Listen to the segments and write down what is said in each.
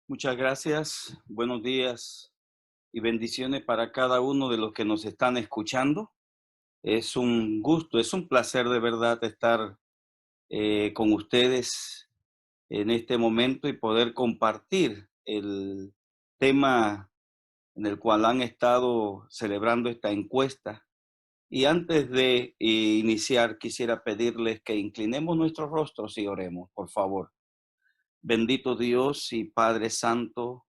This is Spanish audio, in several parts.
Muchas gracias, buenos días y bendiciones para cada uno de los que nos están escuchando. Es un gusto, es un placer de verdad estar con ustedes en este momento y poder compartir el tema en el cual han estado celebrando esta encuesta. Y antes de iniciar, quisiera pedirles que inclinemos nuestros rostros y oremos, por favor. Bendito Dios y Padre Santo,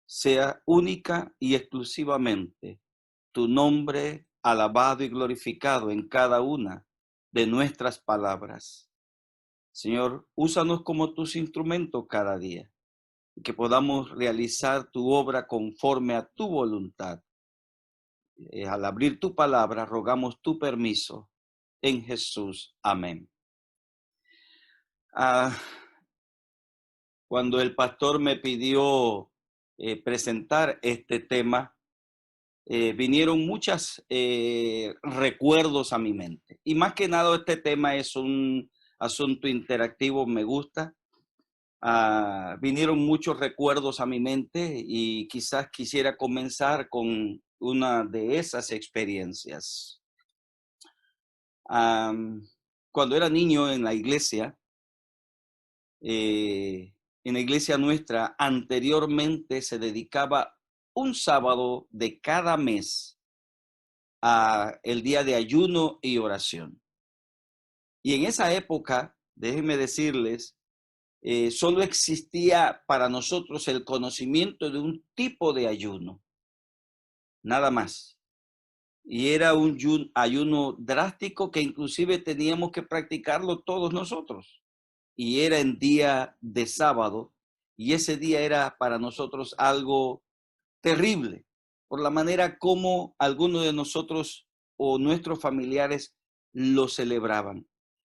sea única y exclusivamente tu nombre alabado y glorificado en cada una de nuestras palabras. Señor, úsanos como tus instrumentos cada día y que podamos realizar tu obra conforme a tu voluntad. Al abrir tu palabra, rogamos tu permiso en Jesús. Amén. Ah, Cuando el pastor me pidió presentar este tema, vinieron muchos recuerdos a mi mente. Y más que nada este tema es un asunto interactivo, me gusta. Vinieron muchos recuerdos a mi mente y quizás quisiera comenzar con una de esas experiencias. Am, Cuando era niño eh, en la iglesia nuestra, anteriormente se dedicaba un sábado de cada mes a el día de ayuno y oración. Y en esa época, déjenme decirles, solo existía para nosotros el conocimiento de un tipo de ayuno, nada más. Y era un ayuno drástico que inclusive teníamos que practicarlo todos nosotros. Y era en día de sábado, y ese día era para nosotros algo terrible, por la manera como algunos de nosotros o nuestros familiares lo celebraban.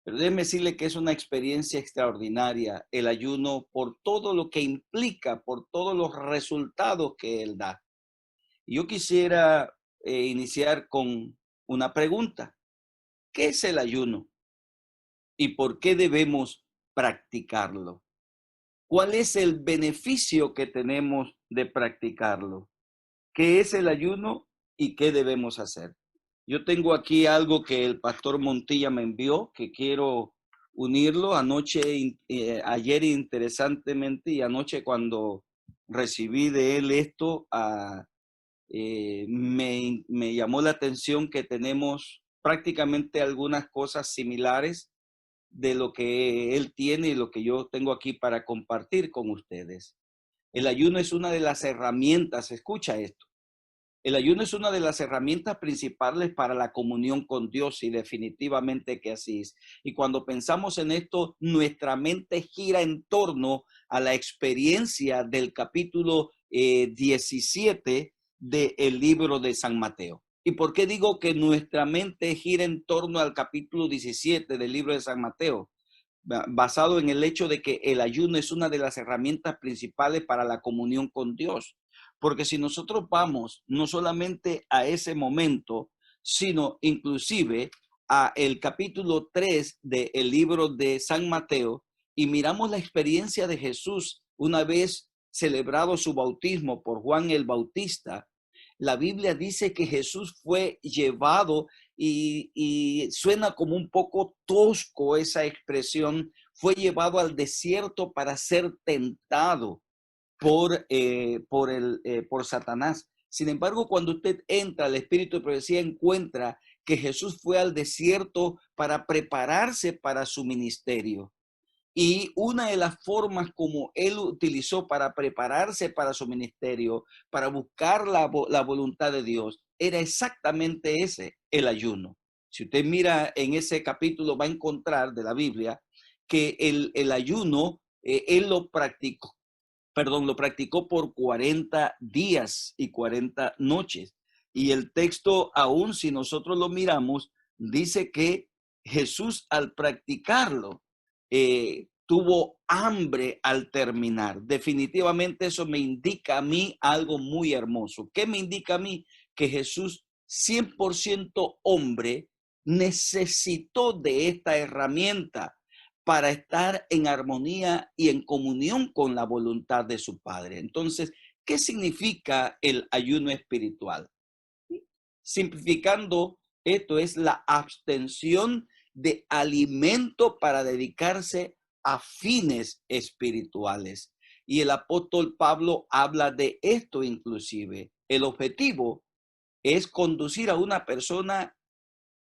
Pero déjeme decirle que es una experiencia extraordinaria el ayuno por todo lo que implica, por todos los resultados que él da. Y yo quisiera iniciar con una pregunta. ¿Qué es el ayuno y por qué debemos practicarlo? ¿Cuál es el beneficio que tenemos de practicarlo? ¿Qué es el ayuno y qué debemos hacer? Yo tengo aquí algo que el pastor Montilla me envió, que quiero unirlo. Ayer interesantemente y anoche cuando recibí de él esto, me llamó la atención que tenemos prácticamente algunas cosas similares de lo que él tiene y lo que yo tengo aquí para compartir con ustedes. El ayuno es una de las herramientas, escucha esto. El ayuno es una de las herramientas principales para la comunión con Dios y definitivamente que así es. Y cuando pensamos en esto, nuestra mente gira en torno a la experiencia del capítulo 17 del libro de San Mateo. ¿Y por qué digo que nuestra mente gira en torno al capítulo 17 del libro de San Mateo? Basado en el hecho de que el ayuno es una de las herramientas principales para la comunión con Dios. Porque si nosotros vamos no solamente a ese momento, sino inclusive a el capítulo 3 del libro de San Mateo y miramos la experiencia de Jesús una vez celebrado su bautismo por Juan el Bautista, la Biblia dice que Jesús fue llevado y suena como un poco tosco esa expresión, fue llevado al desierto para ser tentado por Satanás. Sin embargo, cuando usted entra al espíritu de profecía, encuentra que Jesús fue al desierto para prepararse para su ministerio. Y una de las formas como él utilizó para prepararse para su ministerio, para buscar la voluntad de Dios, era exactamente ese, el ayuno. Si usted mira en ese capítulo, va a encontrar de la Biblia que el ayuno, él lo practicó por 40 días y 40 noches. Y el texto, aún si nosotros lo miramos, dice que Jesús al practicarlo, tuvo hambre al terminar. Definitivamente eso me indica a mí algo muy hermoso. ¿Qué me indica a mí? Que Jesús, 100% hombre, necesitó de esta herramienta para estar en armonía y en comunión con la voluntad de su Padre. Entonces, ¿qué significa el ayuno espiritual? Simplificando, esto es la abstención de alimento para dedicarse a fines espirituales. Y el apóstol Pablo habla de esto inclusive. El objetivo es conducir a una persona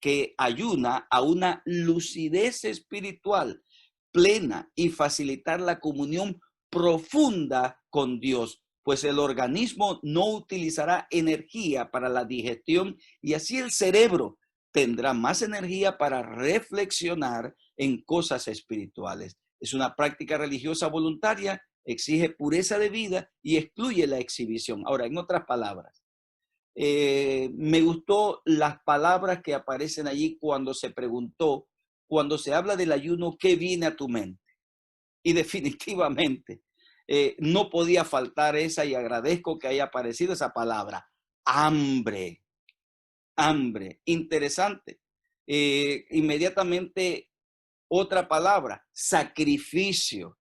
que ayuna a una lucidez espiritual plena y facilitar la comunión profunda con Dios, pues el organismo no utilizará energía para la digestión y así el cerebro tendrá más energía para reflexionar en cosas espirituales. Es una práctica religiosa voluntaria, exige pureza de vida y excluye la exhibición. Ahora, en otras palabras, me gustó las palabras que aparecen allí cuando se preguntó, cuando se habla del ayuno, ¿qué viene a tu mente? Y definitivamente no podía faltar esa, y agradezco que haya aparecido esa palabra, hambre, hambre, interesante. Inmediatamente otra palabra, sacrificio.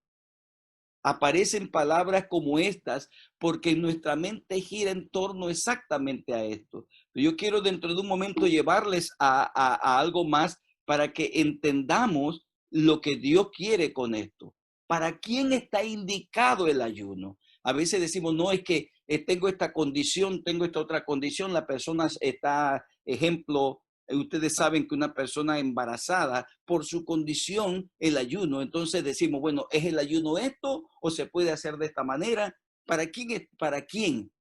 Aparecen palabras como estas porque nuestra mente gira en torno exactamente a esto. Yo quiero dentro de un momento llevarles a algo más para que entendamos lo que Dios quiere con esto. ¿Para quién está indicado el ayuno? A veces decimos, no, es que tengo esta condición, tengo esta otra condición, la persona está, ejemplo, ustedes saben que una persona embarazada, por su condición, el ayuno, entonces decimos, bueno, ¿es el ayuno esto o se puede hacer de esta manera? ¿Para quién es, para quién?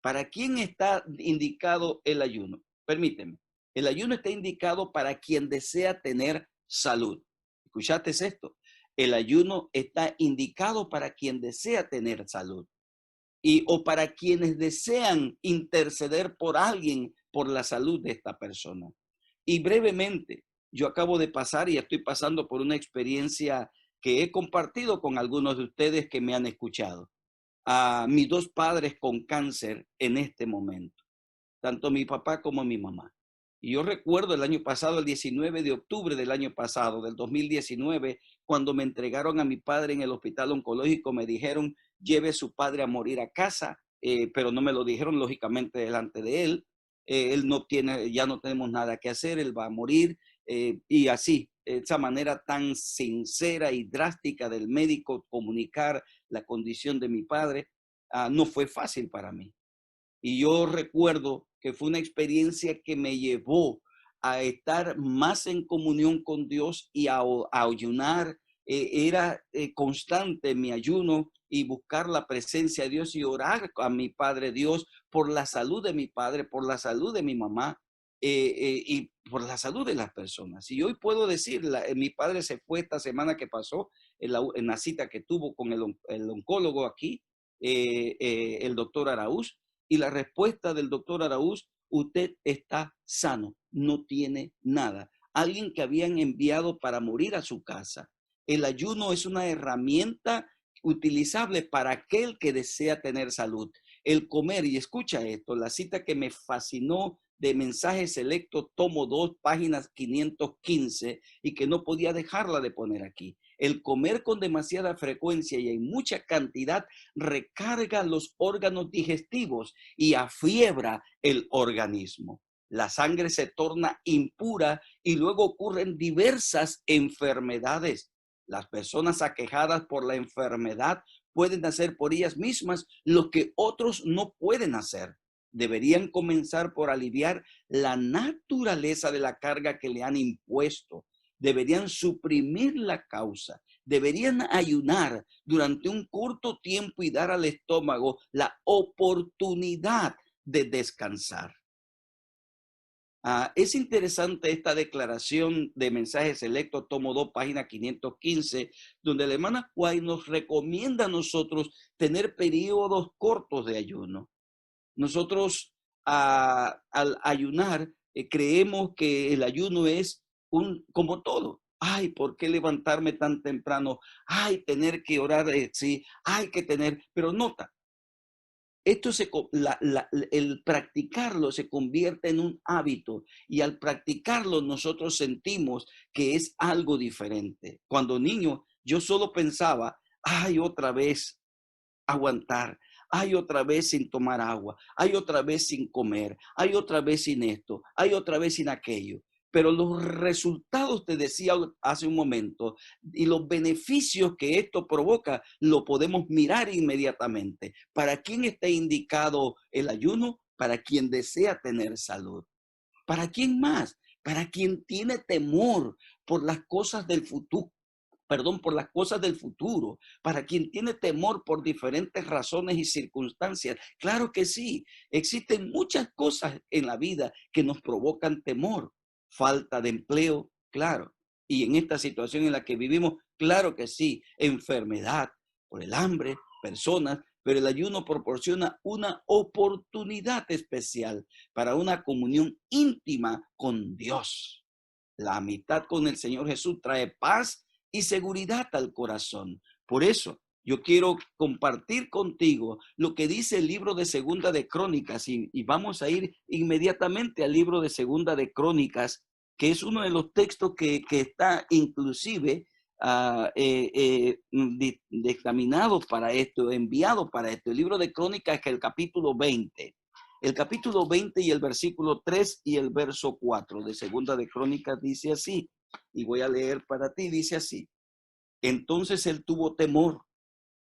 ¿Para quién está indicado el ayuno? Permíteme. El ayuno está indicado para quien desea tener salud. ¿Escuchaste esto? El ayuno está indicado para quien desea tener salud y o para quienes desean interceder por alguien por la salud de esta persona. Y brevemente, yo acabo de pasar y estoy pasando por una experiencia que he compartido con algunos de ustedes que me han escuchado. A mis dos padres con cáncer en este momento, tanto mi papá como mi mamá. Y yo recuerdo el año pasado, el 19 de octubre del año pasado, del 2019, cuando me entregaron a mi padre en el hospital oncológico, me dijeron, lleve a su padre a morir a casa, pero no me lo dijeron lógicamente delante de él. Él no tiene, ya no tenemos nada que hacer, él va a morir. Y así, esa manera tan sincera y drástica del médico comunicar la condición de mi padre, no fue fácil para mí. Y yo recuerdo que fue una experiencia que me llevó a estar más en comunión con Dios y a ayunar. Era constante mi ayuno y buscar la presencia de Dios y orar a mi Padre Dios por la salud de mi padre, por la salud de mi mamá y por la salud de las personas. Y hoy puedo decir, mi padre se fue esta semana que pasó en la cita que tuvo con el oncólogo aquí, el doctor Araúz, y la respuesta del doctor Araúz, usted está sano, no tiene nada. Alguien que habían enviado para morir a su casa. El ayuno es una herramienta utilizable para aquel que desea tener salud. El comer, y escucha esto, la cita que me fascinó de Mensaje Selecto, tomo 2, páginas 515, y que no podía dejarla de poner aquí. El comer con demasiada frecuencia y en mucha cantidad recarga los órganos digestivos y afiebra el organismo. La sangre se torna impura y luego ocurren diversas enfermedades. Las personas aquejadas por la enfermedad pueden hacer por ellas mismas lo que otros no pueden hacer. Deberían comenzar por aliviar la naturaleza de la carga que le han impuesto. Deberían suprimir la causa. Deberían ayunar durante un corto tiempo y dar al estómago la oportunidad de descansar. Es interesante esta declaración de Mensaje Selecto, tomo 2, página 515, donde la hermana White nos recomienda a nosotros tener periodos cortos de ayuno. Nosotros al ayunar creemos que el ayuno es como todo. Ay, ¿por qué levantarme tan temprano? Ay, tener que orar, sí, hay que tener, pero nota, esto el practicarlo se convierte en un hábito y al practicarlo nosotros sentimos que es algo diferente. Cuando niño yo solo pensaba, ay, otra vez aguantar, hay otra vez sin tomar agua, hay otra vez sin comer, hay otra vez sin esto, hay otra vez sin aquello. Pero los resultados, te decía hace un momento, y los beneficios que esto provoca, lo podemos mirar inmediatamente. ¿Para quién está indicado el ayuno? Para quien desea tener salud. ¿Para quién más? Para quien tiene temor por las cosas del futuro, por las cosas del futuro, para quien tiene temor por diferentes razones y circunstancias. Claro que sí, existen muchas cosas en la vida que nos provocan temor. Falta de empleo, claro. Y en esta situación en la que vivimos, claro que sí, enfermedad, por el hambre, personas, pero el ayuno proporciona una oportunidad especial para una comunión íntima con Dios. La amistad con el Señor Jesús trae paz y seguridad al corazón. Por eso yo quiero compartir contigo lo que dice el libro de Segunda de Crónicas y vamos a ir inmediatamente al libro de Segunda de Crónicas, que es uno de los textos que está inclusive dictaminado para esto, enviado para esto. El libro de Crónicas es el capítulo 20. El capítulo 20 y el versículo 3 y el verso 4 de Segunda de Crónicas dice así, y voy a leer para ti, dice así. Entonces él tuvo temor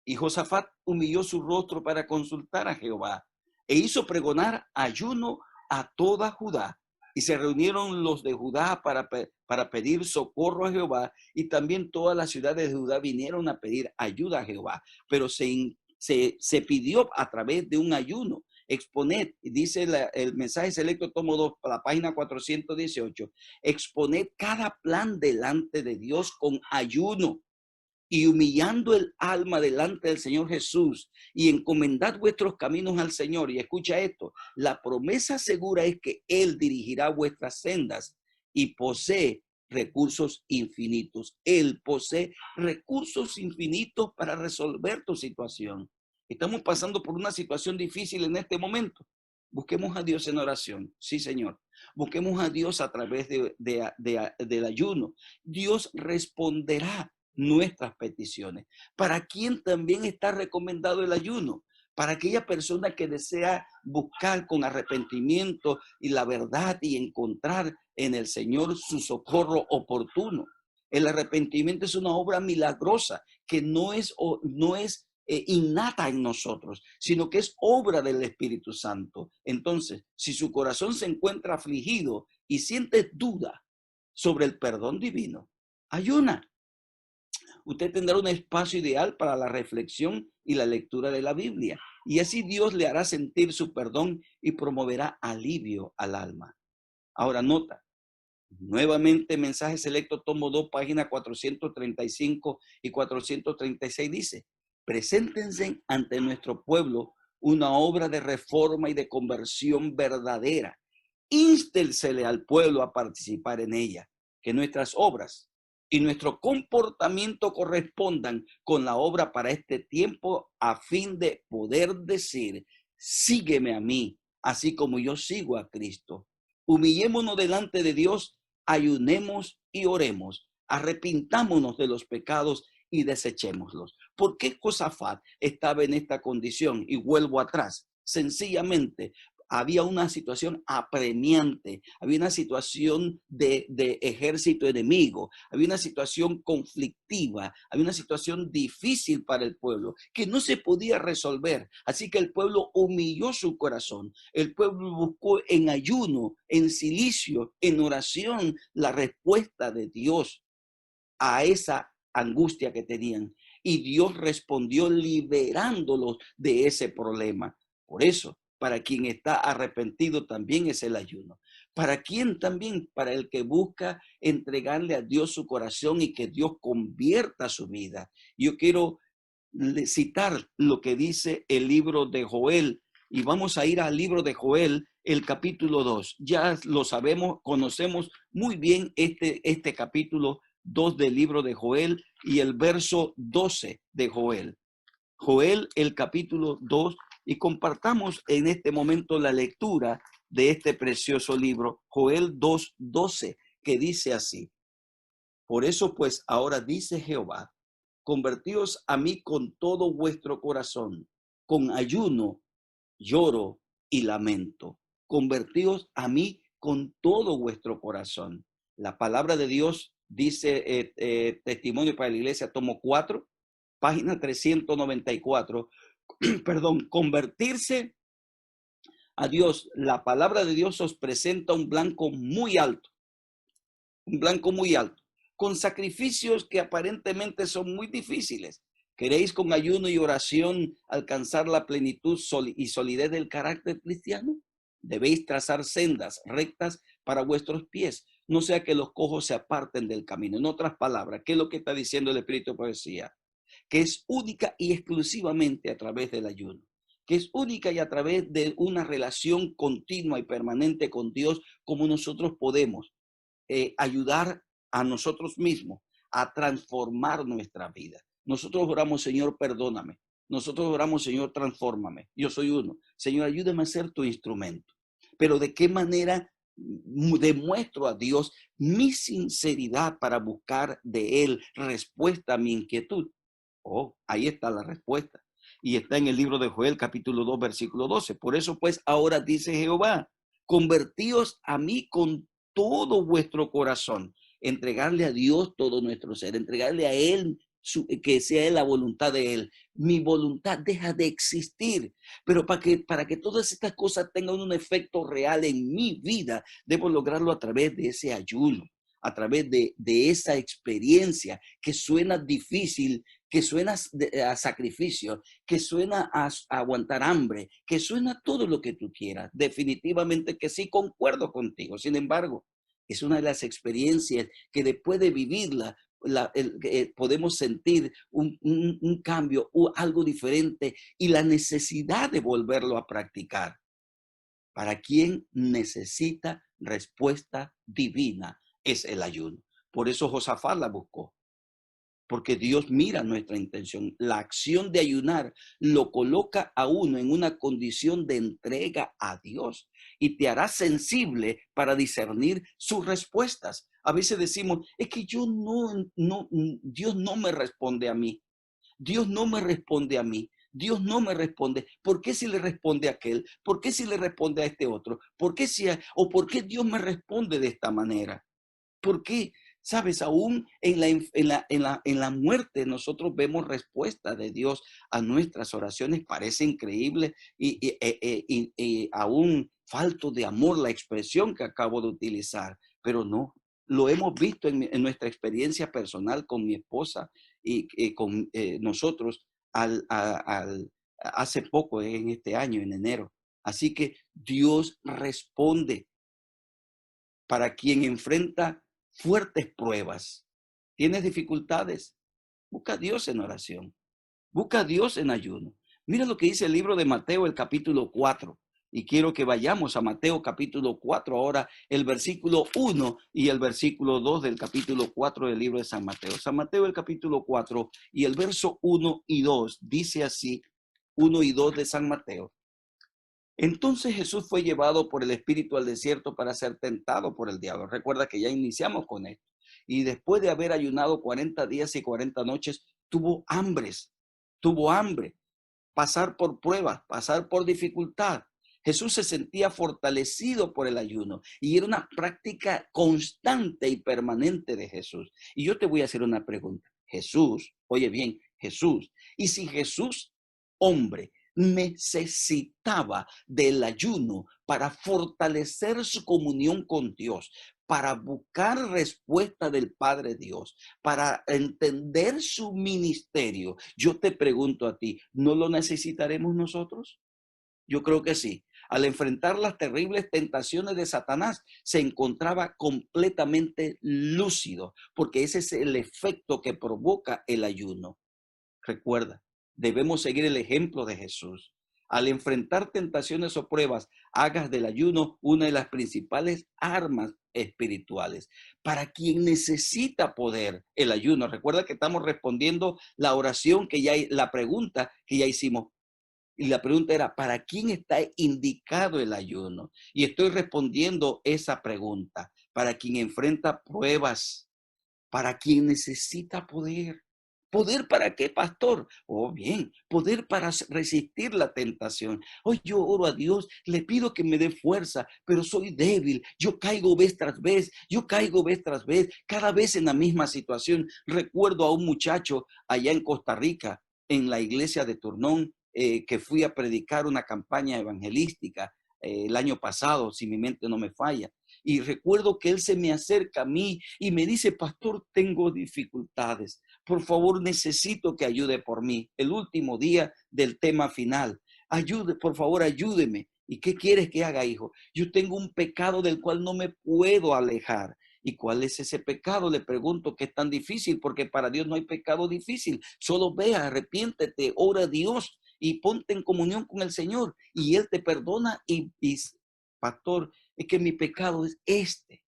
y Josafat humilló su rostro para consultar a Jehová e hizo pregonar ayuno a toda Judá. Y se reunieron los de Judá para pedir socorro a Jehová, y también todas las ciudades de Judá vinieron a pedir ayuda a Jehová. Pero se pidió a través de un ayuno. Exponed, dice el mensaje selecto tomo 2, la página 418, exponed cada plan delante de Dios con ayuno y humillando el alma delante del Señor Jesús y encomendad vuestros caminos al Señor. Y escucha esto, la promesa segura es que Él dirigirá vuestras sendas y posee recursos infinitos. Él posee recursos infinitos para resolver tu situación. Estamos pasando por una situación difícil en este momento. Busquemos a Dios en oración. Sí, Señor. Busquemos a Dios a través del ayuno. Dios responderá nuestras peticiones. ¿Para quién también está recomendado el ayuno? Para aquella persona que desea buscar con arrepentimiento y la verdad y encontrar en el Señor su socorro oportuno. El arrepentimiento es una obra milagrosa que no es innata en nosotros, sino que es obra del Espíritu Santo. Entonces, si su corazón se encuentra afligido y siente duda sobre el perdón divino, ayuna. Usted tendrá un espacio ideal para la reflexión y la lectura de la Biblia. Y así Dios le hará sentir su perdón y promoverá alivio al alma. Ahora nota, nuevamente mensaje selecto tomo 2, página 435 y 436 dice, preséntense ante nuestro pueblo una obra de reforma y de conversión verdadera. Instélsele al pueblo a participar en ella, que nuestras obras y nuestro comportamiento correspondan con la obra para este tiempo a fin de poder decir, sígueme a mí, así como yo sigo a Cristo. Humillémonos delante de Dios, ayunemos y oremos, arrepintámonos de los pecados y desechémoslos. ¿Por qué Josafat estaba en esta condición? Y vuelvo atrás, sencillamente había una situación apremiante, había una situación de ejército enemigo, había una situación conflictiva, había una situación difícil para el pueblo que no se podía resolver. Así que el pueblo humilló su corazón, el pueblo buscó en ayuno, en silicio, en oración la respuesta de Dios a esa angustia que tenían. Y Dios respondió liberándolos de ese problema. Por eso, para quien está arrepentido también es el ayuno. ¿Para quién también? Para el que busca entregarle a Dios su corazón y que Dios convierta su vida. Yo quiero citar lo que dice el libro de Joel y vamos a ir al libro de Joel, el capítulo 2. Ya lo sabemos, conocemos muy bien este capítulo 2 del libro de Joel y el verso 12 de Joel. Joel, el capítulo 2 y compartamos en este momento la lectura de este precioso libro, Joel 2:12, que dice así: por eso pues ahora dice Jehová, convertíos a mí con todo vuestro corazón, con ayuno, lloro y lamento. Convertíos a mí con todo vuestro corazón. La palabra de Dios dice, Testimonio para la Iglesia, tomo 4, página 394, perdón, convertirse a Dios. La palabra de Dios os presenta un blanco muy alto, con sacrificios que aparentemente son muy difíciles. ¿Queréis con ayuno y oración alcanzar la plenitud y solidez del carácter cristiano? Debéis trazar sendas rectas para vuestros pies, no sea que los cojos se aparten del camino. En otras palabras, ¿qué es lo que está diciendo el Espíritu de Poesía? Que es única y exclusivamente a través del ayuno, que es única y a través de una relación continua y permanente con Dios, como nosotros podemos ayudar a nosotros mismos a transformar nuestra vida. Nosotros oramos, Señor, perdóname. Nosotros oramos, Señor, transfórmame. Yo soy uno. Señor, ayúdame a ser tu instrumento. Pero ¿de qué manera demuestro a Dios mi sinceridad para buscar de Él respuesta a mi inquietud? Oh, ahí está la respuesta. Y está en el libro de Joel, capítulo 2, versículo 12. Por eso, pues, ahora dice Jehová, convertíos a mí con todo vuestro corazón, entregarle a Dios todo nuestro ser, entregarle a Él, que sea la voluntad de Él. Mi voluntad deja de existir, pero para que todas estas cosas tengan un efecto real en mi vida, debo lograrlo a través de ese ayuno, a través de esa experiencia que suena difícil, que suena a sacrificio, que suena a aguantar hambre, que suena todo lo que tú quieras. Definitivamente que sí, concuerdo contigo. Sin embargo, es una de las experiencias que después de vivirla, podemos sentir un cambio, algo diferente y la necesidad de volverlo a practicar. Para quien necesita respuesta divina es el ayuno. Por eso Josafat la buscó. Porque Dios mira nuestra intención. La acción de ayunar lo coloca a uno en una condición de entrega a Dios y te hará sensible para discernir sus respuestas. A veces decimos, es que Dios no me responde a mí. Dios no me responde a mí. Dios no me responde. ¿Por qué si le responde a aquel? ¿Por qué si le responde a este otro? ¿Por qué por qué Dios me responde de esta manera? ¿Por qué? Sabes, aún en la muerte nosotros vemos respuesta de Dios a nuestras oraciones. Parece increíble y aún falto de amor la expresión que acabo de utilizar, pero no. Lo hemos visto en nuestra experiencia personal con mi esposa y con nosotros hace poco, en este año, en enero. Así que Dios responde para quien enfrenta fuertes pruebas. ¿Tienes dificultades? Busca a Dios en oración. Busca a Dios en ayuno. Mira lo que dice el libro de Mateo, el capítulo 4. Y quiero que vayamos a Mateo capítulo 4 ahora, el versículo 1 y el versículo 2 del capítulo 4 del libro de San Mateo. San Mateo, el capítulo 4 y el verso 1 y 2 dice así, 1 y 2 de San Mateo. Entonces Jesús fue llevado por el Espíritu al desierto para ser tentado por el diablo. Recuerda que ya iniciamos con esto. Y después de haber ayunado 40 días y 40 noches, tuvo hambre, pasar por pruebas, pasar por dificultad. Jesús se sentía fortalecido por el ayuno y era una práctica constante y permanente de Jesús. Y yo te voy a hacer una pregunta. Jesús, oye bien, Jesús, y si Jesús, hombre, necesitaba del ayuno para fortalecer su comunión con Dios, para buscar respuesta del Padre Dios, para entender su ministerio, yo te pregunto a ti, ¿no lo necesitaremos nosotros? Yo creo que sí. Al enfrentar las terribles tentaciones de Satanás, se encontraba completamente lúcido, porque ese es el efecto que provoca el ayuno. Recuerda, debemos seguir el ejemplo de Jesús. Al enfrentar tentaciones o pruebas, hagas del ayuno una de las principales armas espirituales. Para quien necesita poder, el ayuno. Recuerda que estamos respondiendo la oración la pregunta que ya hicimos. Y la pregunta era, ¿para quién está indicado el ayuno? Y estoy respondiendo esa pregunta. Para quien enfrenta pruebas, para quien necesita poder. ¿Poder para qué, pastor? Oh, bien, poder para resistir la tentación. Hoy yo oro a Dios, le pido que me dé fuerza, pero soy débil. Yo caigo vez tras vez, yo caigo vez tras vez, cada vez en la misma situación. Recuerdo a un muchacho allá en Costa Rica, en la iglesia de Turnón, que fui a predicar una campaña evangelística el año pasado, si mi mente no me falla. Y recuerdo que él se me acerca a mí y me dice, pastor, tengo dificultades. Por favor, necesito que ayude por mí. El último día del tema final. Ayude, por favor, ayúdeme. ¿Y qué quieres que haga, hijo? Yo tengo un pecado del cual no me puedo alejar. ¿Y cuál es ese pecado? Le pregunto, que es tan difícil, porque para Dios no hay pecado difícil. Solo vea, arrepiéntete, ora a Dios y ponte en comunión con el Señor y Él te perdona y pastor, es que mi pecado es este.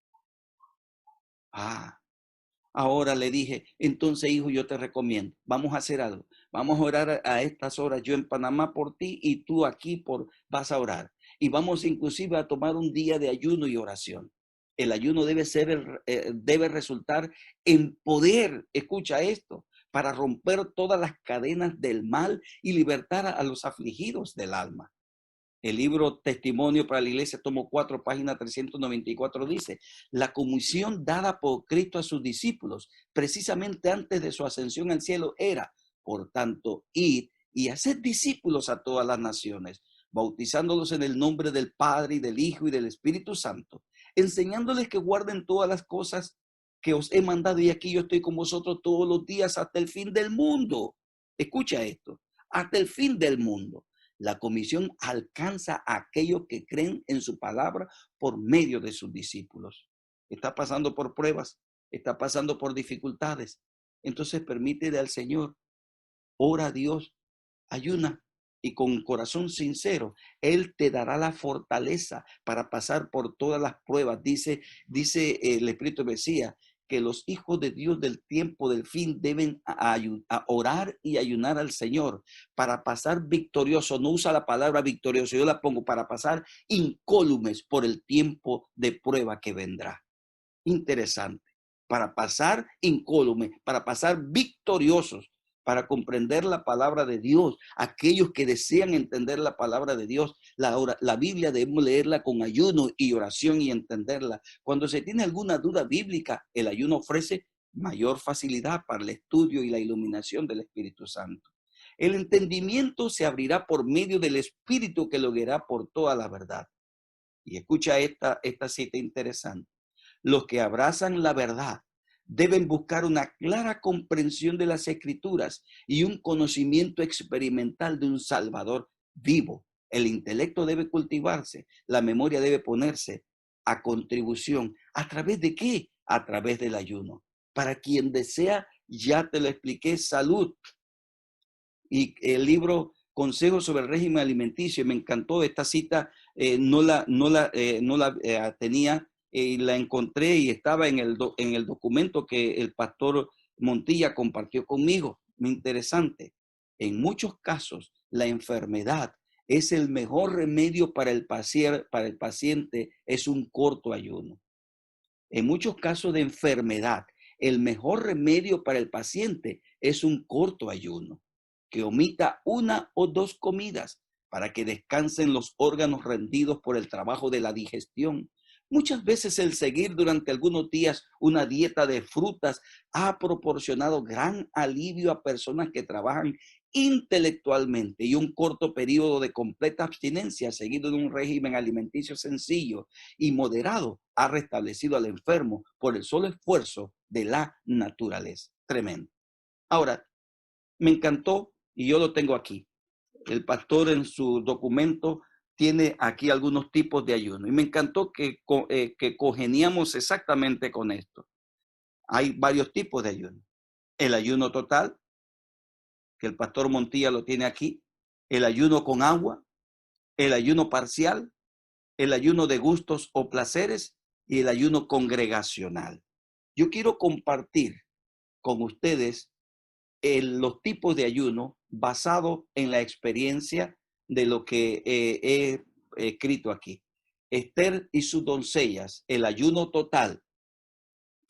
Ahora le dije, entonces hijo, yo te recomiendo, vamos a hacer algo. Vamos a orar a estas horas, yo en Panamá por ti y tú aquí vas a orar. Y vamos inclusive a tomar un día de ayuno y oración. El ayuno debe resultar en poder, escucha esto, para romper todas las cadenas del mal y libertar a los afligidos del alma. El libro Testimonio para la Iglesia, tomo 4, página 394, dice, la comisión dada por Cristo a sus discípulos, precisamente antes de su ascensión al cielo, era, por tanto, id y haced discípulos a todas las naciones, bautizándolos en el nombre del Padre y del Hijo y del Espíritu Santo, enseñándoles que guarden todas las cosas que os he mandado, y aquí yo estoy con vosotros todos los días hasta el fin del mundo. Escucha esto, hasta el fin del mundo. La comisión alcanza a aquellos que creen en su palabra por medio de sus discípulos. Está pasando por pruebas, está pasando por dificultades. Entonces permítele al Señor, ora a Dios, ayuna y con corazón sincero, Él te dará la fortaleza para pasar por todas las pruebas. Dice el Espíritu Mesías que los hijos de Dios del tiempo del fin deben a orar y ayunar al Señor para pasar victorioso. No usa la palabra victorioso, yo la pongo para pasar incólumes por el tiempo de prueba que vendrá. Interesante. Para pasar incólumes, para pasar victoriosos, para comprender la palabra de Dios. Aquellos que desean entender la palabra de Dios, la Biblia debemos leerla con ayuno y oración y entenderla. Cuando se tiene alguna duda bíblica, el ayuno ofrece mayor facilidad para el estudio y la iluminación del Espíritu Santo. El entendimiento se abrirá por medio del Espíritu que lo guiará por toda la verdad. Y escucha esta cita interesante. Los que abrazan la verdad deben buscar una clara comprensión de las Escrituras y un conocimiento experimental de un Salvador vivo. El intelecto debe cultivarse, la memoria debe ponerse a contribución. ¿A través de qué? A través del ayuno. Para quien desea, ya te lo expliqué, salud. Y el libro Consejos sobre el régimen alimenticio, me encantó esta cita, no la tenía y la encontré y estaba en el documento que el pastor Montilla compartió conmigo. Muy interesante. En muchos casos, la enfermedad es el mejor remedio para el paciente, es un corto ayuno. En muchos casos de enfermedad, el mejor remedio para el paciente es un corto ayuno, que omita una o dos comidas para que descansen los órganos rendidos por el trabajo de la digestión. Muchas veces el seguir durante algunos días una dieta de frutas ha proporcionado gran alivio a personas que trabajan intelectualmente, y un corto periodo de completa abstinencia seguido de un régimen alimenticio sencillo y moderado ha restablecido al enfermo por el solo esfuerzo de la naturaleza. Tremendo. Ahora, me encantó y yo lo tengo aquí. El pastor en su documento tiene aquí algunos tipos de ayuno y me encantó que congeniamos exactamente con esto. Hay varios tipos de ayuno. El ayuno total, que el pastor Montilla lo tiene aquí. El ayuno con agua. El ayuno parcial. El ayuno de gustos o placeres y el ayuno congregacional. Yo quiero compartir con ustedes los tipos de ayuno basado en la experiencia de lo que he escrito aquí. Esther y sus doncellas, el ayuno total,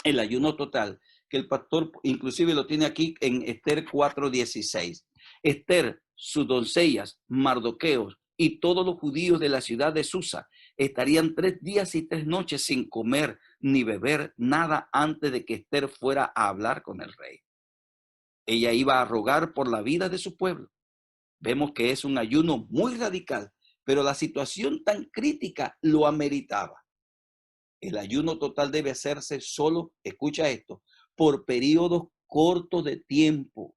que el pastor inclusive lo tiene aquí en Esther 4:16. Esther, sus doncellas, Mardoqueo y todos los judíos de la ciudad de Susa estarían 3 días y 3 noches sin comer ni beber nada antes de que Esther fuera a hablar con el rey. Ella iba a rogar por la vida de su pueblo. Vemos que es un ayuno muy radical, pero la situación tan crítica lo ameritaba. El ayuno total debe hacerse solo, escucha esto, por periodos cortos de tiempo.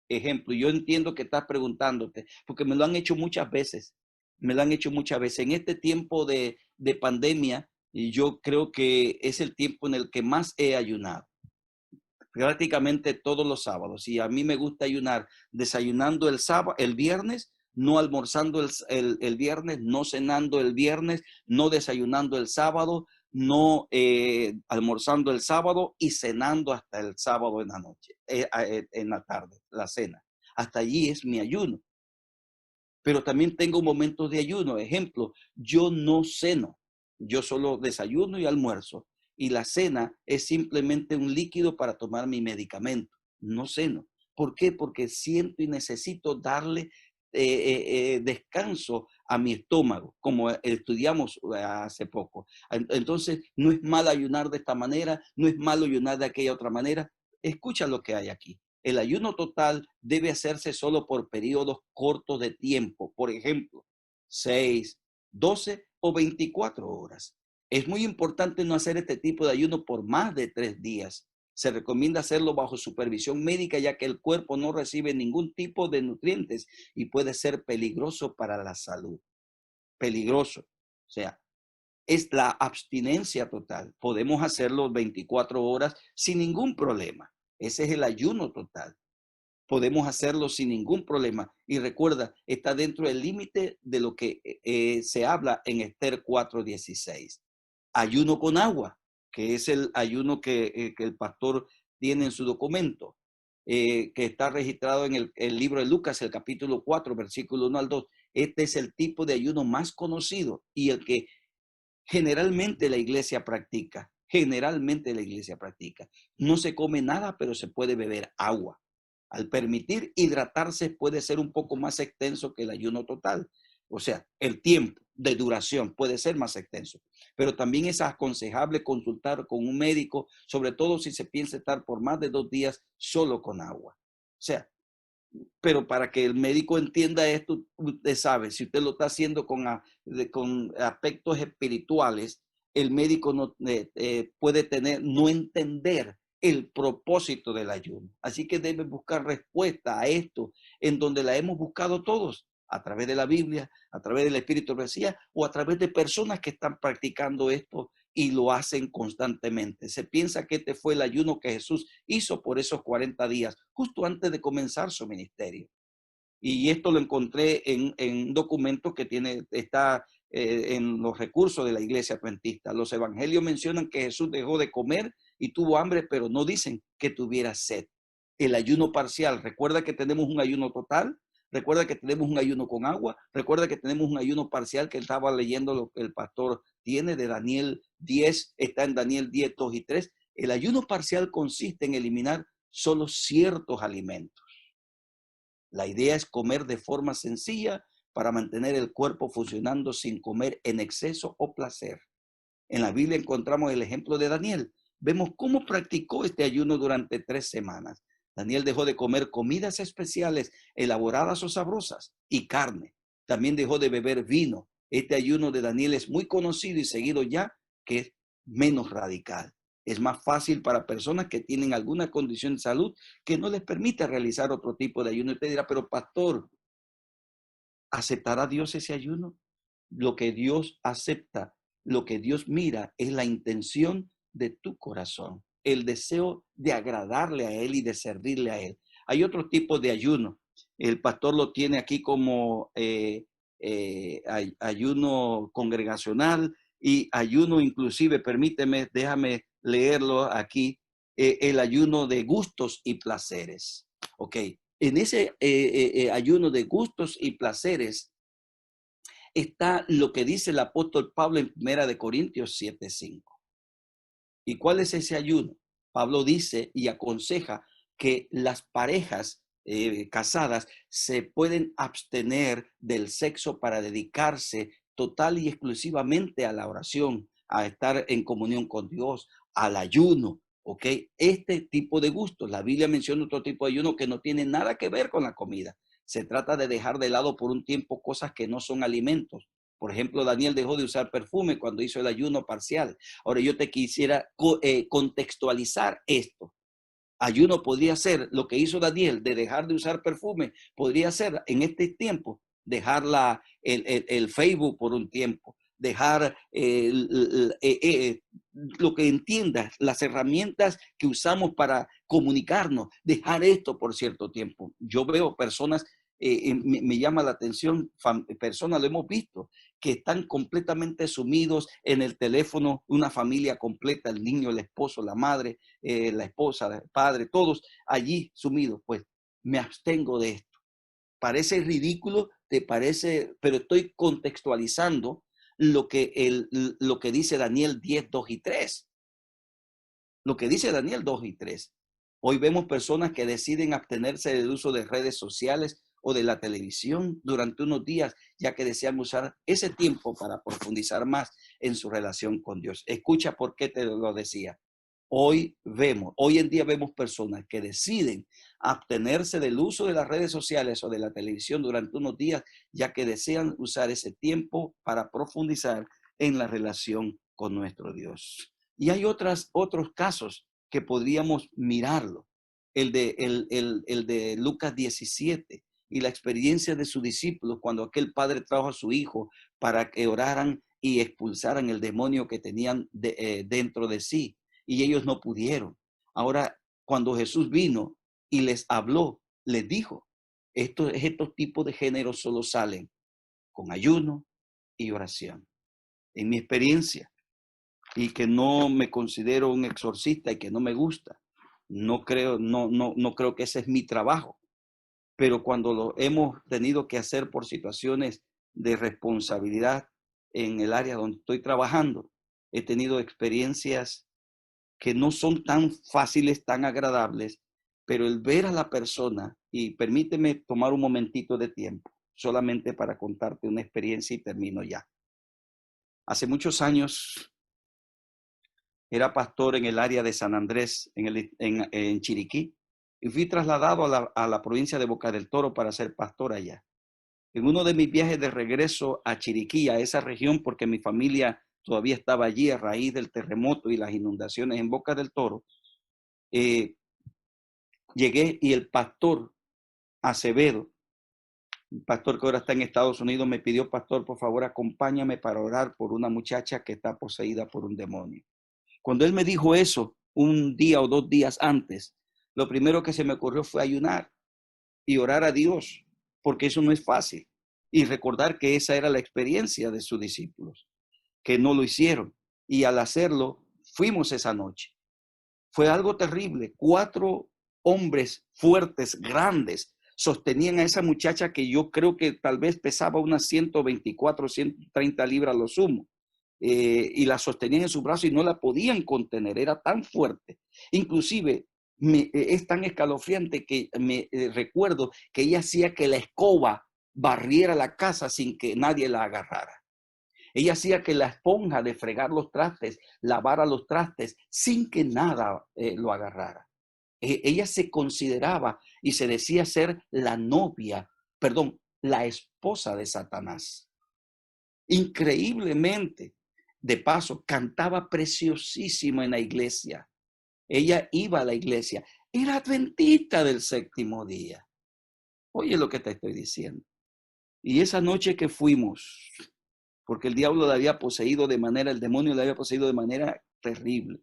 Ejemplo, yo entiendo que estás preguntándote, porque me lo han hecho muchas veces. Me lo han hecho muchas veces. En este tiempo de pandemia, y yo creo que es el tiempo en el que más he ayunado. Prácticamente todos los sábados. Y a mí me gusta ayunar desayunando el sábado, el viernes, no almorzando el viernes, no cenando el viernes, no desayunando el sábado, no almorzando el sábado y cenando hasta el sábado en la noche, en la tarde, la cena. Hasta allí es mi ayuno. Pero también tengo momentos de ayuno. Ejemplo, yo no ceno, yo solo desayuno y almuerzo. Y la cena es simplemente un líquido para tomar mi medicamento. No ceno. ¿Por qué? Porque siento y necesito darle descanso a mi estómago, como estudiamos hace poco. Entonces, no es mal ayunar de esta manera, no es malo ayunar de aquella otra manera. Escucha lo que hay aquí. El ayuno total debe hacerse solo por periodos cortos de tiempo, por ejemplo, 6, 12 o 24 horas. Es muy importante no hacer este tipo de ayuno por más de 3 días. Se recomienda hacerlo bajo supervisión médica, ya que el cuerpo no recibe ningún tipo de nutrientes y puede ser peligroso para la salud. Peligroso. O sea, es la abstinencia total. Podemos hacerlo 24 horas sin ningún problema. Ese es el ayuno total. Podemos hacerlo sin ningún problema. Y recuerda, está dentro del límite de lo que se habla en Esther 4:16. Ayuno con agua, que es el ayuno que el pastor tiene en su documento, que está registrado en el libro de Lucas, el capítulo 4, versículo 1 al 2. Este es el tipo de ayuno más conocido y el que generalmente la iglesia practica. Generalmente la iglesia practica. No se come nada, pero se puede beber agua. Al permitir hidratarse puede ser un poco más extenso que el ayuno total. O sea, el tiempo de duración puede ser más extenso. Pero también es aconsejable consultar con un médico, sobre todo si se piensa estar por más de 2 días solo con agua. O sea, pero para que el médico entienda esto, usted sabe, si usted lo está haciendo con aspectos espirituales, el médico no puede no entender el propósito del ayuno. Así que debe buscar respuesta a esto, en donde la hemos buscado todos, a través de la Biblia, a través del Espíritu de Profecía o a través de personas que están practicando esto y lo hacen constantemente. Se piensa que este fue el ayuno que Jesús hizo por esos 40 días, justo antes de comenzar su ministerio. Y esto lo encontré en un documento que está en los recursos de la iglesia adventista. Los evangelios mencionan que Jesús dejó de comer y tuvo hambre, pero no dicen que tuviera sed. El ayuno parcial, recuerda que tenemos un ayuno total, recuerda que tenemos un ayuno con agua, recuerda que tenemos un ayuno parcial que estaba leyendo lo que el pastor tiene de Daniel 10, está en Daniel 10, 2 y 3. El ayuno parcial consiste en eliminar solo ciertos alimentos. La idea es comer de forma sencilla para mantener el cuerpo funcionando sin comer en exceso o placer. En la Biblia encontramos el ejemplo de Daniel. Vemos cómo practicó este ayuno durante 3 semanas. Daniel dejó de comer comidas especiales, elaboradas o sabrosas, y carne. También dejó de beber vino. Este ayuno de Daniel es muy conocido y seguido ya, que es menos radical. Es más fácil para personas que tienen alguna condición de salud que no les permite realizar otro tipo de ayuno. Y usted dirá, pero pastor, ¿aceptará Dios ese ayuno? Lo que Dios acepta, lo que Dios mira es la intención de tu corazón, el deseo de agradarle a Él y de servirle a Él. Hay otro tipo de ayuno. El pastor lo tiene aquí como ayuno congregacional y ayuno inclusive, permíteme, déjame leerlo aquí, el ayuno de gustos y placeres. Ok, en ese ayuno de gustos y placeres, está lo que dice el apóstol Pablo en 1 Corintios 7:5. ¿Y cuál es ese ayuno? Pablo dice y aconseja que las parejas casadas se pueden abstener del sexo para dedicarse total y exclusivamente a la oración, a estar en comunión con Dios, al ayuno, ¿ok? Este tipo de gustos. La Biblia menciona otro tipo de ayuno que no tiene nada que ver con la comida. Se trata de dejar de lado por un tiempo cosas que no son alimentos. Por ejemplo, Daniel dejó de usar perfume cuando hizo el ayuno parcial. Ahora yo te quisiera contextualizar esto. Ayuno podría ser lo que hizo Daniel de dejar de usar perfume, podría ser en este tiempo dejar el Facebook por un tiempo, dejar lo que entiendas, las herramientas que usamos para comunicarnos, dejar esto por cierto tiempo. Yo veo personas, me llama la atención, personas, lo hemos visto, que están completamente sumidos en el teléfono, una familia completa, el niño, el esposo, la madre, la esposa, el padre, todos allí sumidos. Pues me abstengo de esto. Parece ridículo, te parece, pero estoy contextualizando lo que dice Daniel 10:2 y 3. Lo que dice Daniel 2 y 3. Hoy vemos personas que deciden abstenerse del uso de redes sociales o de la televisión durante unos días, ya que desean usar ese tiempo para profundizar más en su relación con Dios. Escucha por qué te lo decía. Hoy en día vemos personas que deciden abstenerse del uso de las redes sociales o de la televisión durante unos días, ya que desean usar ese tiempo para profundizar en la relación con nuestro Dios. Y hay otros casos que podríamos mirarlo. El de Lucas 17 y la experiencia de sus discípulos cuando aquel padre trajo a su hijo para que oraran y expulsaran el demonio que tenían dentro de sí. Y ellos no pudieron. Ahora, cuando Jesús vino y les habló, les dijo, estos tipos de géneros solo salen con ayuno y oración. En mi experiencia, y que no me considero un exorcista y que no me gusta. No creo que ese es mi trabajo, pero cuando lo hemos tenido que hacer por situaciones de responsabilidad en el área donde estoy trabajando, he tenido experiencias que no son tan fáciles, tan agradables, pero el ver a la persona, y permíteme tomar un momentito de tiempo, solamente para contarte una experiencia y termino ya. Hace muchos años era pastor en el área de San Andrés, en Chiriquí, y fui trasladado a la provincia de Boca del Toro para ser pastor allá. En uno de mis viajes de regreso a Chiriquí, a esa región, porque mi familia todavía estaba allí a raíz del terremoto y las inundaciones en Boca del Toro, llegué y el pastor Acevedo, un pastor que ahora está en Estados Unidos, me pidió: pastor, por favor, acompáñame para orar por una muchacha que está poseída por un demonio. Cuando él me dijo eso, un día o 2 días antes, lo primero que se me ocurrió fue ayunar y orar a Dios, porque eso no es fácil. Y recordar que esa era la experiencia de sus discípulos, que no lo hicieron. Y al hacerlo, fuimos esa noche. Fue algo terrible. 4 hombres fuertes, grandes, sostenían a esa muchacha que yo creo que tal vez pesaba unas 124, 130 libras a lo sumo. Y la sostenían en su brazo y no la podían contener, era tan fuerte. Inclusive es tan escalofriante que me recuerdo que ella hacía que la escoba barriera la casa sin que nadie la agarrara. Ella hacía que la esponja de fregar los trastes lavara los trastes sin que nada lo agarrara. Ella se consideraba y se decía ser la esposa de Satanás. Increíblemente, de paso, cantaba preciosísimo en la iglesia. Ella iba a la iglesia. Era adventista del 7º día. Oye lo que te estoy diciendo. Y esa noche que fuimos, porque el demonio la había poseído de manera terrible.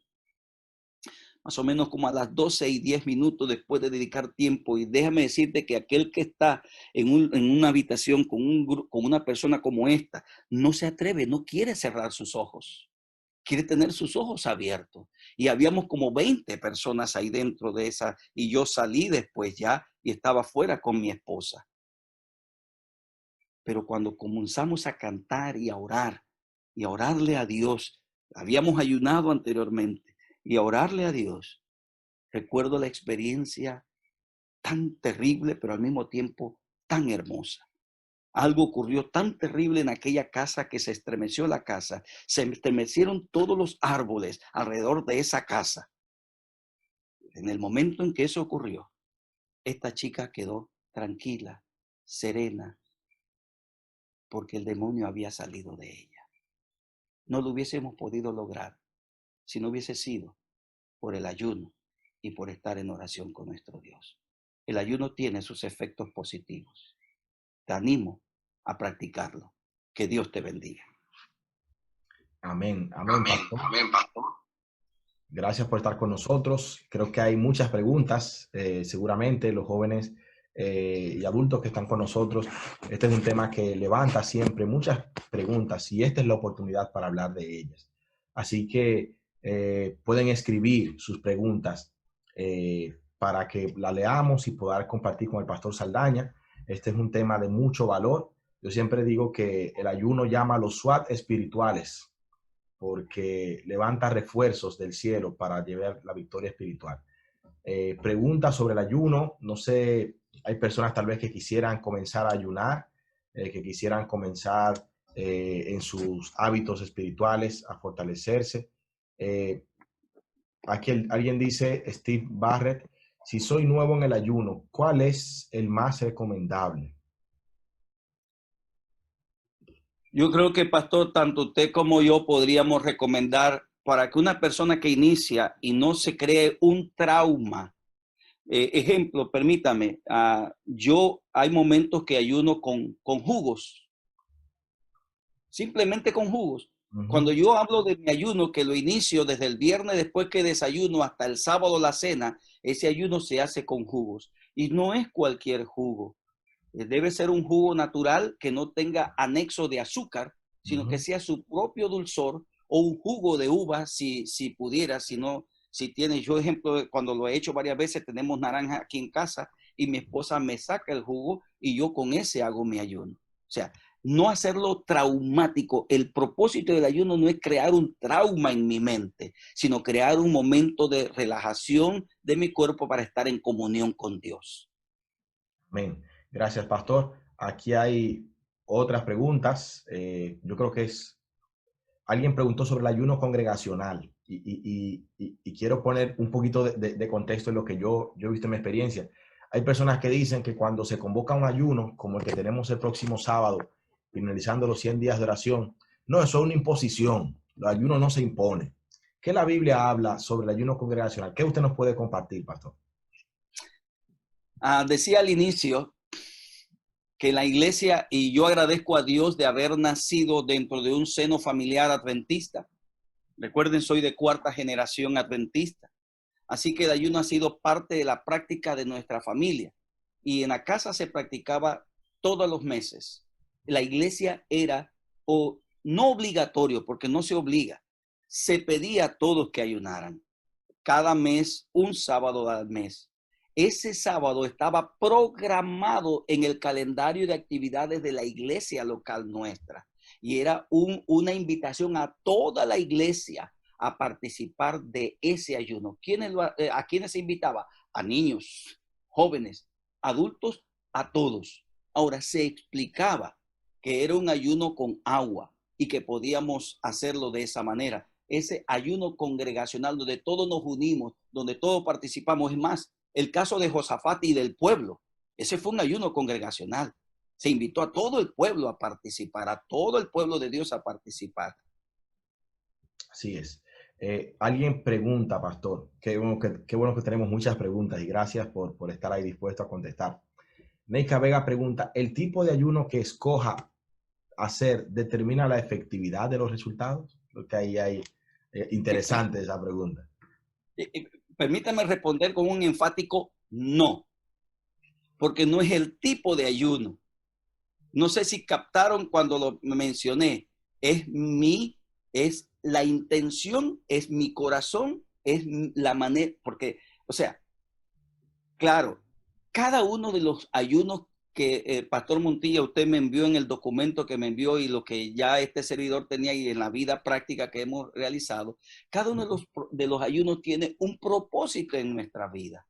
Más o menos como a las 12:10 después de dedicar tiempo. Y déjame decirte que aquel que está en una habitación con una persona como esta, no se atreve, no quiere cerrar sus ojos. Quiere tener sus ojos abiertos. Y habíamos como 20 personas ahí dentro de esa. Y yo salí después ya y estaba fuera con mi esposa. Pero cuando comenzamos a cantar y a orar, y a orarle a Dios, habíamos ayunado anteriormente, y a orarle a Dios, recuerdo la experiencia tan terrible, pero al mismo tiempo tan hermosa. Algo ocurrió tan terrible en aquella casa que se estremeció la casa. Se estremecieron todos los árboles alrededor de esa casa. En el momento en que eso ocurrió, esta chica quedó tranquila, serena, porque el demonio había salido de ella. No lo hubiésemos podido lograr si no hubiese sido por el ayuno y por estar en oración con nuestro Dios. El ayuno tiene sus efectos positivos. Te animo a practicarlo. Que Dios te bendiga. Amén, amén, pastor. Amén, pastor. Gracias por estar con nosotros. Creo que hay muchas preguntas, seguramente los jóvenes y adultos que están con nosotros. Este es un tema que levanta siempre muchas preguntas y esta es la oportunidad para hablar de ellas. Así que pueden escribir sus preguntas para que la leamos y poder compartir con el pastor Saldaña. Este es un tema de mucho valor. Yo siempre digo que el ayuno llama a los SWAT espirituales, porque levanta refuerzos del cielo para llevar la victoria espiritual. Preguntas sobre el ayuno, no sé, hay personas tal vez que quisieran comenzar a ayunar, que quisieran comenzar en sus hábitos espirituales a fortalecerse. Aquí alguien dice, Steve Barrett, si soy nuevo en el ayuno, ¿cuál es el más recomendable? Yo creo que, pastor, tanto usted como yo podríamos recomendar para que una persona que inicia y no se cree un trauma. Ejemplo, permítame, yo hay momentos que ayuno con jugos, simplemente con jugos. Cuando yo hablo de mi ayuno, que lo inicio desde el viernes después que desayuno hasta el sábado la cena, ese ayuno se hace con jugos. Y no es cualquier jugo. Debe ser un jugo natural que no tenga anexo de azúcar, sino que sea su propio dulzor, o un jugo de uva si pudiera, si no, si tiene, yo ejemplo, cuando lo he hecho varias veces, tenemos naranja aquí en casa y mi esposa me saca el jugo y yo con ese hago mi ayuno. O sea, no hacerlo traumático. El propósito del ayuno no es crear un trauma en mi mente, sino crear un momento de relajación de mi cuerpo para estar en comunión con Dios. Amén. Gracias, pastor. Aquí hay otras preguntas. Yo creo que alguien preguntó sobre el ayuno congregacional y quiero poner un poquito de contexto en lo que yo he visto en mi experiencia. Hay personas que dicen que cuando se convoca un ayuno, como el que tenemos el próximo sábado, finalizando los 100 días de oración, no, eso es una imposición. El ayuno no se impone. ¿Qué la Biblia habla sobre el ayuno congregacional? ¿Qué usted nos puede compartir, pastor? Decía al inicio que la iglesia, y yo agradezco a Dios de haber nacido dentro de un seno familiar adventista. Recuerden, soy de cuarta generación adventista. Así que el ayuno ha sido parte de la práctica de nuestra familia. Y en la casa se practicaba todos los meses. La iglesia era no obligatorio, porque no se obliga. Se pedía a todos que ayunaran. Cada mes, un sábado al mes. Ese sábado estaba programado en el calendario de actividades de la iglesia local nuestra. Y era una invitación a toda la iglesia a participar de ese ayuno. ¿A quiénes se invitaba? A niños, jóvenes, adultos, a todos. Ahora, se explicaba que era un ayuno con agua y que podíamos hacerlo de esa manera. Ese ayuno congregacional donde todos nos unimos, donde todos participamos. Es más, el caso de Josafat y del pueblo, ese fue un ayuno congregacional. Se invitó a todo el pueblo a participar, a todo el pueblo de Dios a participar. Así es. Alguien pregunta, pastor, qué bueno que tenemos muchas preguntas y gracias por estar ahí dispuesto a contestar. Neika Vega pregunta, ¿el tipo de ayuno que escoja hacer determina la efectividad de los resultados? Creo que ahí hay interesante esa pregunta. Permítame responder con un enfático no, porque no es el tipo de ayuno. No sé si captaron cuando lo mencioné. Es la intención, es mi corazón, es la manera, porque, o sea, claro, cada uno de los ayunos que Pastor Montilla, usted me envió en el documento que me envió y lo que ya este servidor tenía y en la vida práctica que hemos realizado, cada uno de los ayunos tiene un propósito en nuestra vida.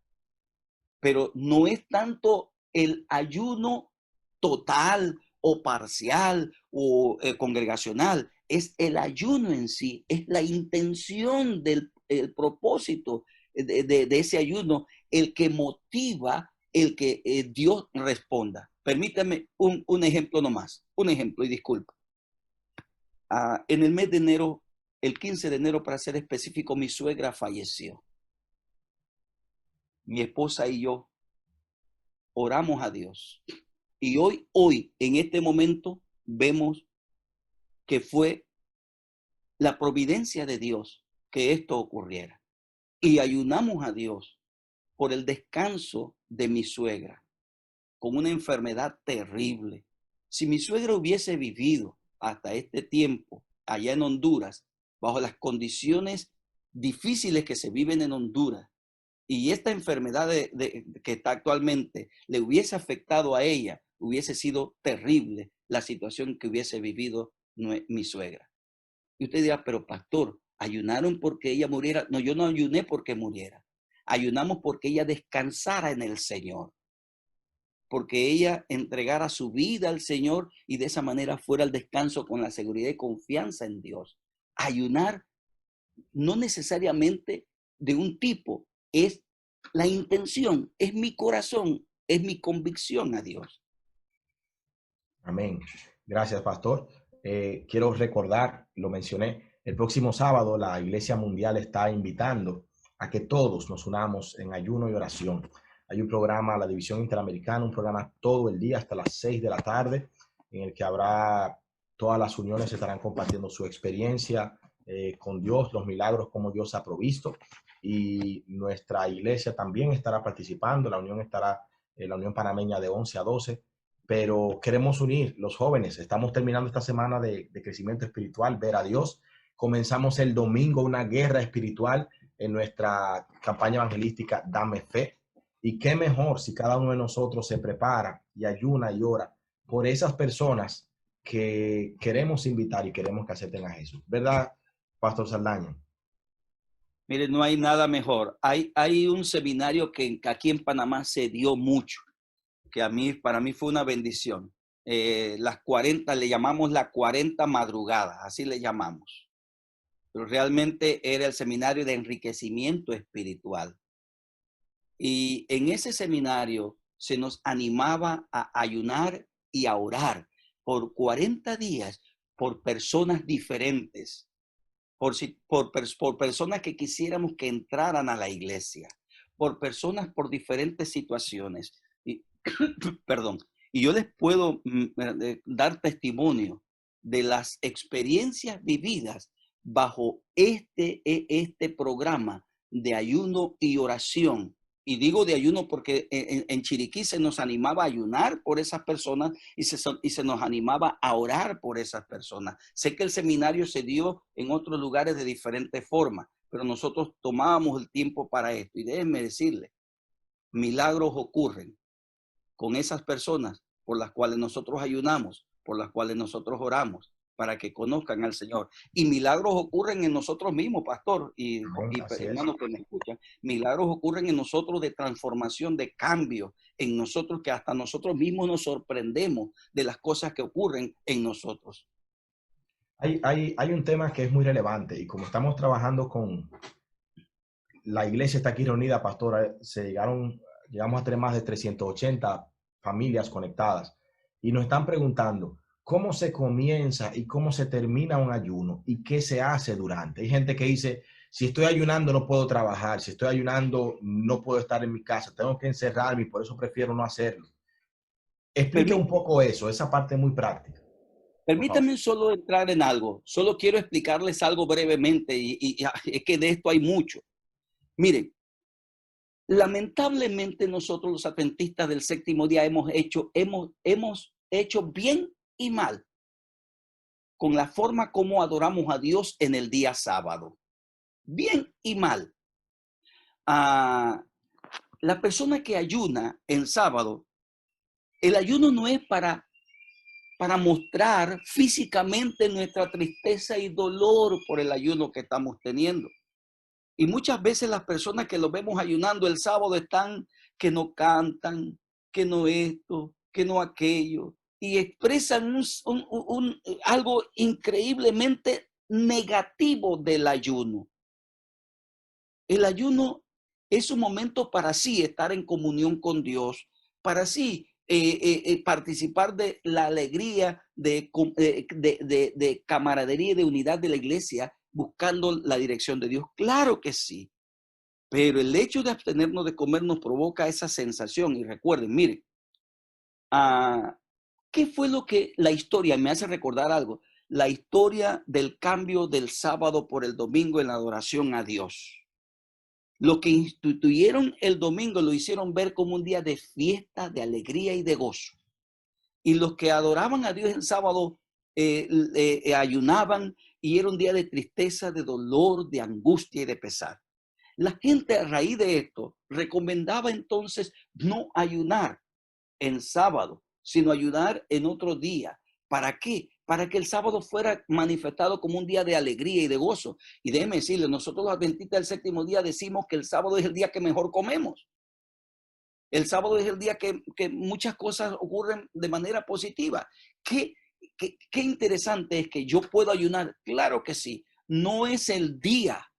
Pero no es tanto el ayuno total o parcial o congregacional, es el ayuno en sí, es la intención del el propósito de ese ayuno, el que motiva el que Dios responda. Permítame un ejemplo nomás, un ejemplo y disculpa. En el mes de enero, el 15 de enero para ser específico, mi suegra falleció. Mi esposa y yo oramos a Dios. Y hoy, en este momento, vemos que fue la providencia de Dios que esto ocurriera. Y ayunamos a Dios por el descanso de mi suegra, con una enfermedad terrible. Si mi suegra hubiese vivido hasta este tiempo allá en Honduras, bajo las condiciones difíciles que se viven en Honduras, y esta enfermedad que está actualmente le hubiese afectado a ella, hubiese sido terrible la situación que hubiese vivido mi suegra. Y usted dirá, pero pastor, ¿ayunaron porque ella muriera? No, yo no ayuné porque muriera. Ayunamos porque ella descansara en el Señor, porque ella entregara su vida al Señor y de esa manera fuera al descanso con la seguridad y confianza en Dios. Ayunar no necesariamente de un tipo, es la intención, es mi corazón, es mi convicción a Dios. Amén. Gracias, pastor. Quiero recordar, lo mencioné, el próximo sábado la Iglesia Mundial está invitando a que todos nos unamos en ayuno y oración. Hay un programa, la División Interamericana, un programa todo el día hasta las 6 de la tarde, en el que habrá todas las uniones estarán compartiendo su experiencia con Dios, los milagros como Dios ha provisto, y nuestra iglesia también estará participando. La unión estará, la Unión Panameña, de 11 a 12. Pero queremos unir los jóvenes. Estamos terminando esta semana de crecimiento espiritual, ver a Dios. Comenzamos el domingo una guerra espiritual en nuestra campaña evangelística Dame Fe. Y qué mejor si cada uno de nosotros se prepara y ayuna y ora por esas personas que queremos invitar y queremos que acepten a Jesús. ¿Verdad, Pastor Saldaña? Mire, no hay nada mejor. Hay un seminario que aquí en Panamá se dio mucho, que para mí fue una bendición. Las 40, le llamamos las 40 madrugadas, así le llamamos. Pero realmente era el seminario de enriquecimiento espiritual. Y en ese seminario se nos animaba a ayunar y a orar por 40 días por personas diferentes, por personas que quisiéramos que entraran a la iglesia, por personas por diferentes situaciones. Y, perdón, y yo les puedo dar testimonio de las experiencias vividas bajo este programa de ayuno y oración. Y digo de ayuno porque en Chiriquí se nos animaba a ayunar por esas personas y se nos animaba a orar por esas personas. Sé que el seminario se dio en otros lugares de diferentes formas, pero nosotros tomábamos el tiempo para esto. Y déjenme decirle, milagros ocurren con esas personas por las cuales nosotros ayunamos, por las cuales nosotros oramos, para que conozcan al Señor. Y milagros ocurren en nosotros mismos, pastor, y hermanos que me escuchan. Milagros ocurren en nosotros de transformación, de cambio, en nosotros, que hasta nosotros mismos nos sorprendemos de las cosas que ocurren en nosotros. Hay un tema que es muy relevante, y como estamos trabajando con la iglesia está aquí reunida, pastora, llegamos a tener más de 380 familias conectadas, y nos están preguntando cómo se comienza y cómo se termina un ayuno y qué se hace durante. Hay gente que dice, si estoy ayunando no puedo trabajar, si estoy ayunando no puedo estar en mi casa, tengo que encerrarme y por eso prefiero no hacerlo. Explique un poco eso, esa parte muy práctica. Permítanme solo entrar en algo, solo quiero explicarles algo brevemente y es que de esto hay mucho. Miren, lamentablemente nosotros los adventistas del séptimo día hemos hecho bien y mal con la forma como adoramos a Dios en el día sábado. Bien y mal. La persona que ayuna el sábado El ayuno no es para mostrar físicamente nuestra tristeza y dolor por el ayuno que estamos teniendo. Y muchas veces las personas que los vemos ayunando el sábado están que no cantan, que no esto, que no aquello, y expresan algo increíblemente negativo del ayuno. El ayuno es un momento para sí estar en comunión con Dios, para sí participar de la alegría, de camaradería y de unidad de la iglesia, buscando la dirección de Dios. Claro que sí, pero el hecho de abstenernos de comer nos provoca esa sensación. Y recuerden, miren, ¿qué fue lo que la historia me hace recordar algo? La historia del cambio del sábado por el domingo en la adoración a Dios. Lo que instituyeron el domingo lo hicieron ver como un día de fiesta, de alegría y de gozo. Y los que adoraban a Dios el sábado ayunaban, y era un día de tristeza, de dolor, de angustia y de pesar. La gente a raíz de esto recomendaba entonces no ayunar en sábado, sino ayunar en otro día. ¿Para qué? Para que el sábado fuera manifestado como un día de alegría y de gozo. Y déjeme decirle, nosotros los adventistas del séptimo día decimos que el sábado es el día que mejor comemos. El sábado es el día que muchas cosas ocurren de manera positiva. ¿Qué interesante es que yo puedo ayunar? Claro que sí. No es el día.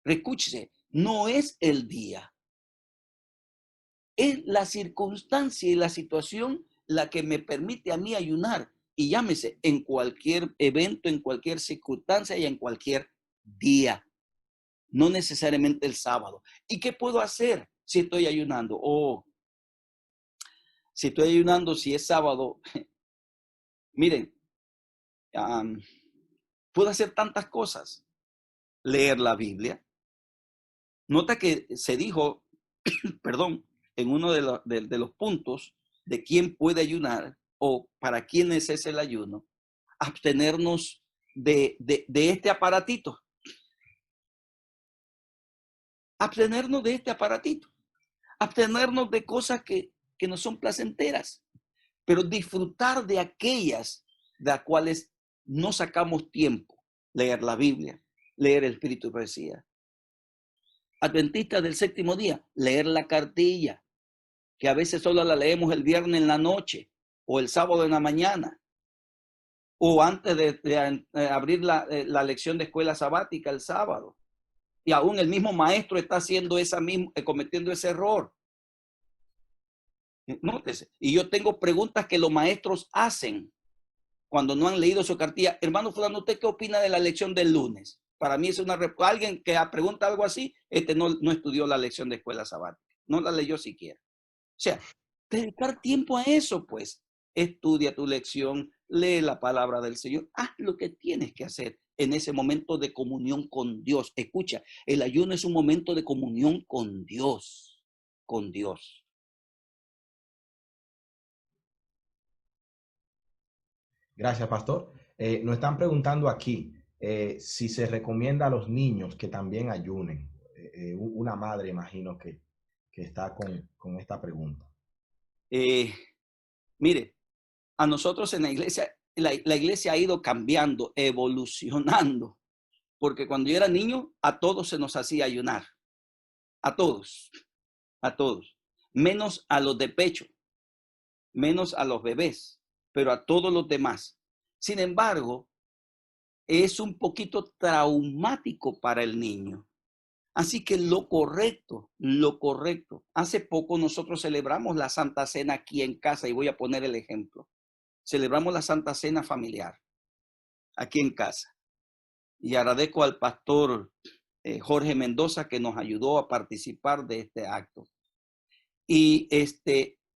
Escúchese, no es el día. Es la circunstancia y la situación la que me permite a mí ayunar. Y llámese en cualquier evento, en cualquier circunstancia y en cualquier día. No necesariamente el sábado. ¿Y qué puedo hacer si estoy ayunando? Si estoy ayunando, si es sábado, miren, puedo hacer tantas cosas. Leer la Biblia. Nota que se dijo, perdón, en uno de los puntos de quién puede ayunar o para quién es el ayuno, abstenernos de este aparatito. Abstenernos de este aparatito. Abstenernos de cosas que no son placenteras, pero disfrutar de aquellas de las cuales no sacamos tiempo. Leer la Biblia, leer el Espíritu de Profecía. Adventistas del séptimo día, leer la cartilla, que a veces solo la leemos el viernes en la noche o el sábado en la mañana, o antes de abrir la lección de escuela sabática el sábado. Y aún el mismo maestro está haciendo cometiendo ese error. Nótese. Y yo tengo preguntas que los maestros hacen cuando no han leído su cartilla. Hermano fulano, ¿usted qué opina de la lección del lunes? Para mí es alguien que pregunta algo así, no estudió la lección de escuela sabática, no la leyó siquiera. O sea, dedicar tiempo a eso, pues. Estudia tu lección, lee la palabra del Señor, haz lo que tienes que hacer en ese momento de comunión con Dios. Escucha, el ayuno es un momento de comunión con Dios, con Dios. Gracias, pastor. Nos están preguntando aquí si se recomienda a los niños que también ayunen. Una madre, imagino que está con esta pregunta. Mire, a nosotros en la iglesia, la iglesia ha ido cambiando, evolucionando, porque cuando yo era niño, a todos se nos hacía ayunar, a todos, menos a los de pecho, menos a los bebés, pero a todos los demás. Sin embargo, es un poquito traumático para el niño. Así que lo correcto. Hace poco nosotros celebramos la Santa Cena aquí en casa y voy a poner el ejemplo. Celebramos la Santa Cena familiar aquí en casa. Y agradezco al pastor Jorge Mendoza que nos ayudó a participar de este acto. Y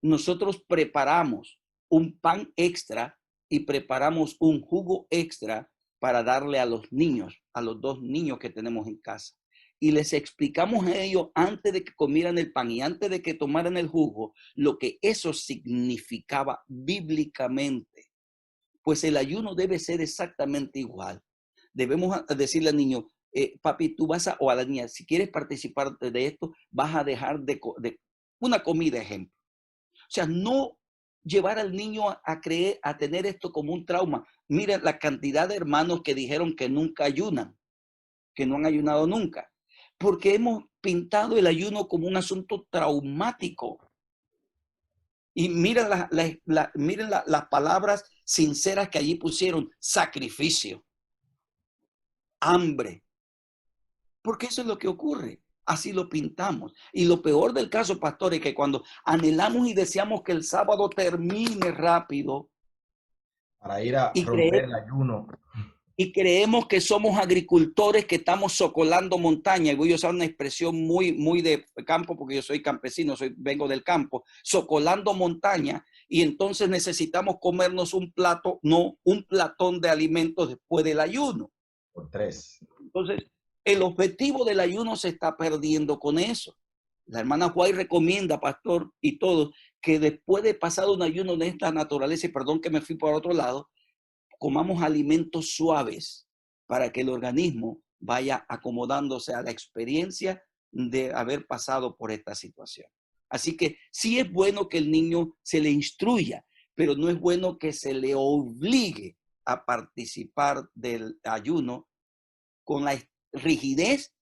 nosotros preparamos un pan extra y preparamos un jugo extra para darle a los niños, a los 2 niños que tenemos en casa. Y les explicamos a ellos antes de que comieran el pan y antes de que tomaran el jugo, lo que eso significaba bíblicamente. Pues el ayuno debe ser exactamente igual. Debemos decirle al niño, papi, tú o a la niña, si quieres participar de esto, vas a dejar de una comida, ejemplo. O sea, no llevar al niño a creer, a tener esto como un trauma. Miren la cantidad de hermanos que dijeron que nunca ayunan, que no han ayunado nunca, porque hemos pintado el ayuno como un asunto traumático. Y miren, miren las palabras sinceras que allí pusieron: sacrificio, hambre, porque eso es lo que ocurre. Así lo pintamos. Y lo peor del caso, pastor, es que cuando anhelamos y deseamos que el sábado termine rápido Para ir a y, romper el ayuno. y creemos que somos agricultores que estamos socolando montaña, y voy a usar una expresión muy de campo porque yo soy campesino, vengo del campo, socolando montaña, y entonces necesitamos comernos un platón de alimentos después del ayuno. Por 3. Entonces, el objetivo del ayuno se está perdiendo con eso. La hermana White recomienda, pastor, y todos, que después de pasar un ayuno de esta naturaleza, y perdón que me fui por otro lado, comamos alimentos suaves para que el organismo vaya acomodándose a la experiencia de haber pasado por esta situación. Así que sí es bueno que el niño se le instruya, pero no es bueno que se le obligue a participar del ayuno con la rigidez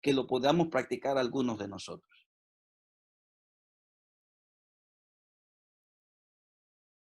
que lo podamos practicar algunos de nosotros.